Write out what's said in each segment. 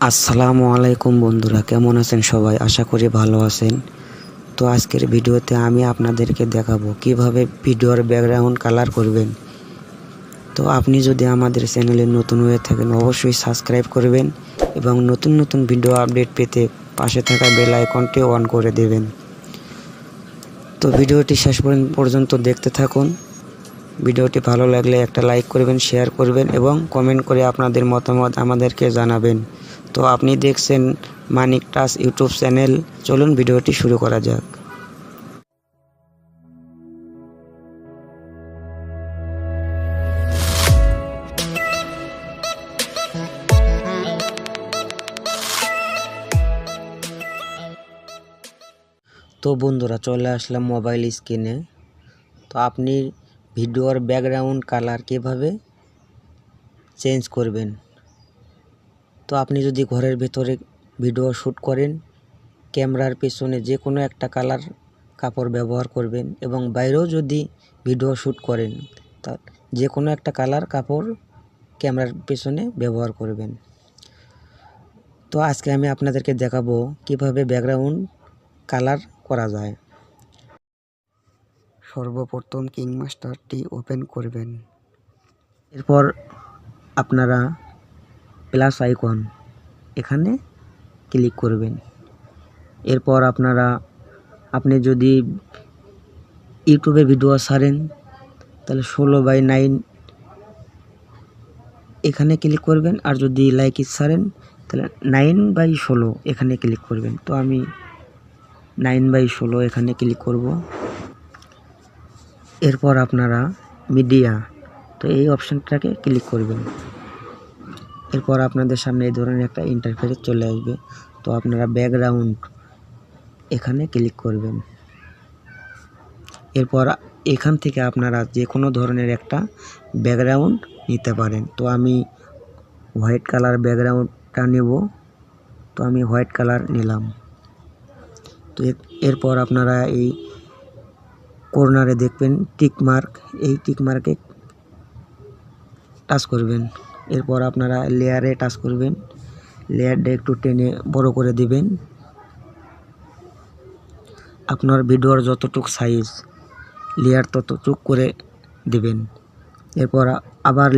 আসসালামু আলাইকুম বন্ধুরা, কেমন আছেন সবাই? আশা করি ভালো আছেন। তো আজকের ভিডিওতে আমি আপনাদেরকে দেখাবো কিভাবে ভিডিওর ব্যাকগ্রাউন্ড কালার করবেন। তো আপনি যদি আমাদের চ্যানেলে নতুন হয়ে থাকেন অবশ্যই সাবস্ক্রাইব করবেন এবং নতুন নতুন ভিডিও আপডেট পেতে পাশে থাকা বেল আইকনটি অন করে দেবেন। তো ভিডিওটি শেষ পর্যন্ত দেখতে থাকুন। ভিডিওটি ভালো লাগলে একটা লাইক করবেন, শেয়ার করবেন এবং কমেন্ট করে আপনাদের মতামত আমাদেরকে জানাবেন। তো আপনি দেখছেন মানিক টাচ ইউটিউব চ্যানেল। চলুন ভিডিওটি শুরু করা যাক। তো বন্ধুরা, চলে আসলাম মোবাইল স্ক্রিনে। তো আপনি ভিডিওর ব্যাকগ্রাউন্ড কালার কিভাবে চেঞ্জ করবেন। তো আপনি যদি ঘরের ভেতরে ভিডিও শ্যুট করেন, ক্যামেরার পেছনে যে কোনো একটা কালার কাপড় ব্যবহার করবেন এবং বাইরেও যদি ভিডিও শ্যুট করেন তা যে কোনো একটা কালার কাপড় ক্যামেরার পেছনে ব্যবহার করবেন। তো আজকে আমি আপনাদেরকে দেখাবো কিভাবে ব্যাকগ্রাউন্ড কালার করা যায়। সর্বপ্রথম কিংমাস্টারটি ওপেন করবেন। এরপর আপনারা প্লাস আইকন এখানে ক্লিক করবেন। এরপর আপনি যদি ইউটিউবে ভিডিও ছাড়েন তাহলে 16:9 এখানে ক্লিক করবেন, আর যদি লাইক ছাড়েন তাহলে 9/16 এখানে ক্লিক করবেন। তো আমি 9/16 এখানে ক্লিক করব। এরপর আপনারা মিডিয়া, তো এই অপশানটাকে ক্লিক করবেন। এরপর আপনাদের সামনে এই ধরনের একটা ইন্টারফেস চলে আসবে। তো আপনারা ব্যাকগ্রাউন্ড এখানে ক্লিক করবেন। এরপর এখান থেকে আপনারা যে কোনো ধরনের একটা ব্যাকগ্রাউন্ড নিতে পারেন। তো আমি হোয়াইট কালার ব্যাকগ্রাউন্ডটা নেব। তো আমি হোয়াইট কালার নিলাম। তো এরপর আপনারা এই কর্নারে দেখবেন টিক মার্ক, এই টিক মার্কে টাচ করবেন। এরপর আপনারা লেয়ারে টাচ করবেন। লেয়ারটা একটু টেনে বড় করে দিবেন। আপনার ভিডিওর যতটুক সাইজ লেয়ার ততটুক করে দিবেন। এরপর আবার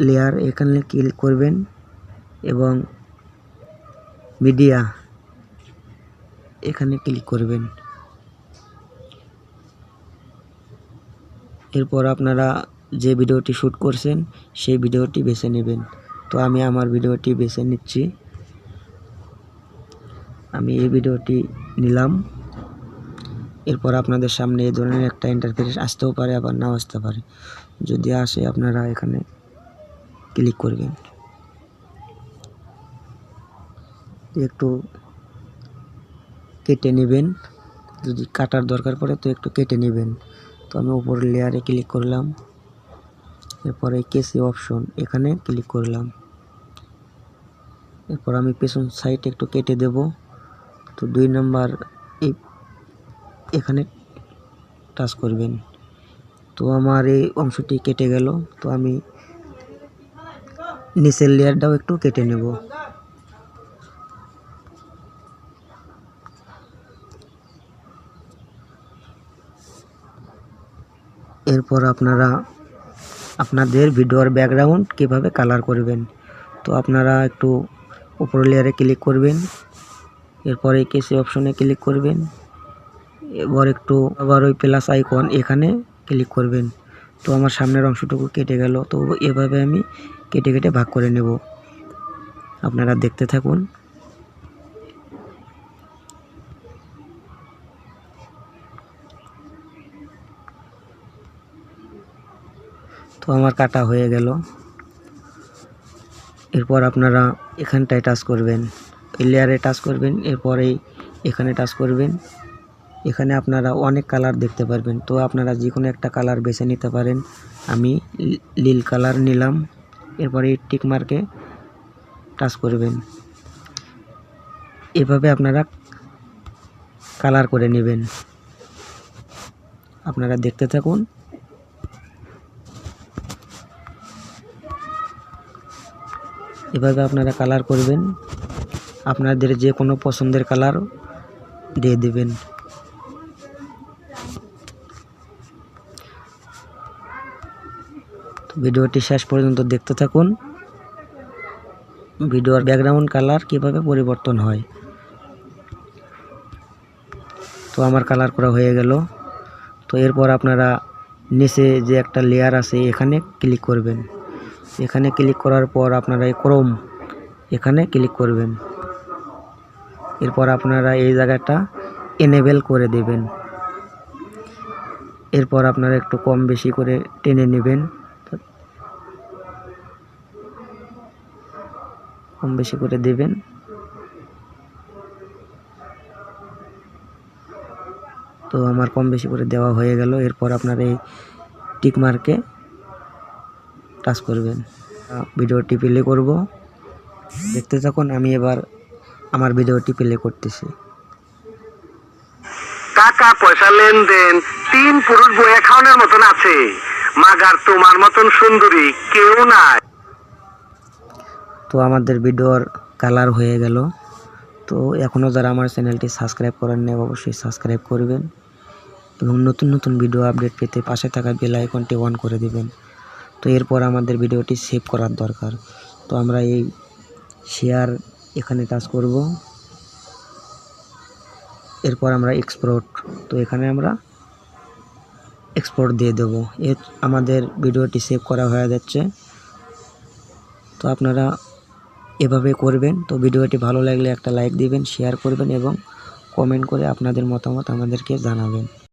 লেয়ার এখানে ক্লিক করবেন এবং মিডিয়া এখানে ক্লিক করবেন। এরপর আপনারা যে ভিডিওটি শ্যুট করছেন সেই ভিডিওটি বেছে নেবেন। তো আমি আমার ভিডিওটি বেছে নিচ্ছি। আমি এই ভিডিওটি নিলাম। এরপর আপনাদের সামনে এই ধরনের একটা ইন্টারফেস আসতেও পারে, আবার নাও আসতে পারে। যদি আসে আপনারা এখানে ক্লিক করবেন। একটু কেটে নেবেন, যদি কাটার দরকার পড়ে তো একটু কেটে নেবেন। তো আমি উপরের লেয়ারে ক্লিক করলাম। এরপরে কেসি অপশন এখানে ক্লিক করলাম। এরপর আমি পেছন সাইড একটু কেটে দেব। তো 2 নম্বর এখানে টাচ করবেন। তো আমার এই অংশটি কেটে গেল। তো আমি নিচের লেয়ারটাও একটু কেটে নেব। এরপর আপনারা আপনাদের ভিডিওর ব্যাকগ্রাউন্ড কিভাবে কালার করবেন। তো আপনারা একটু উপর লেয়ারে ক্লিক করবেন। এরপরে কেসি অপশনে ক্লিক করবেন। এবার একটু আবার ওই প্লাস আইকন এখানে ক্লিক করবেন। তো আমার সামনের অংশটুকু কেটে গেল। তো এভাবে আমি কেটে কেটে ভাগ করে নেব। আপনারা দেখতে থাকুন। তো আমার কাটা হয়ে গেল। এরপর আপনারা এখানটায় টাচ করবেন, এই লেয়ারে টাচ করবেন। এরপরে এখানে টাচ করবেন। এখানে আপনারা অনেক কালার দেখতে পারবেন। তো আপনারা যে কোনো একটা কালার বেছে নিতে পারেন। আমি নীল কালার নিলাম। এরপরে টিক মার্কে টাচ করবেন। এভাবে আপনারা কালার করে নেবেন। আপনারা দেখতে থাকুন। এভাবে আপনারা কালার করবেন, আপনাদের যে কোনো পছন্দের কালার দিয়ে দিবেন। ভিডিওটি শেষ পর্যন্ত দেখতে থাকুন, ভিডিওর ব্যাকগ্রাউন্ড কালার কিভাবে পরিবর্তন হয়। তো আমার কালার করা হয়ে গেল। তো এরপর আপনারা নিচে যে একটা লেয়ার আছে এখানে ক্লিক করবেন। এখানে ক্লিক করার পর আপনারা এই ক্রোম এখানে ক্লিক করবেন। এরপর আপনারা এই জায়গাটা এনেবেল করে দেবেন। এরপর আপনারা একটু কম বেশি করে টেনে নেবেন, কম বেশি করে দেবেন। তো আমার কম বেশি করে দেওয়া হয়ে গেল। এরপর আপনার এই টিক মার্কে টাচ করবেন। ভিডিওটি প্লে করব, দেখতে থাকুন। আমি এবার আমার ভিডিওটি প্লে করতেছি। টাকা পয়সা লেনদেন 3 পুরুষ বইয়া খাওয়ানোর মতন আছে, মাগার তোমার মতন সুন্দরী কেউ নাই। তো আমাদের ভিডিওর কালার হয়ে গেল। তো এখনও যারা আমার চ্যানেলটি সাবস্ক্রাইব করেন নাই অবশ্যই সাবস্ক্রাইব করবেন এবং নতুন নতুন ভিডিও আপডেট পেতে পাশে থাকা বেল আইকনটি অন করে দিবেন। তো এরপর আমাদের ভিডিওটি সেভ করার দরকার। তো আমরা এই শেয়ার এখানে টাচ করব। এরপর আমরা এক্সপোর্ট, তো এখানে আমরা এক্সপোর্ট দিয়ে দেব। আমাদের ভিডিওটি সেভ করা হয়ে যাচ্ছে। তো আপনারা এভাবে করবেন। তো ভিডিওটি ভালো লাগলে একটা লাইক দিবেন, শেয়ার করবেন এবং কমেন্ট করে আপনাদের মতামত আমাদেরকে জানাবেন।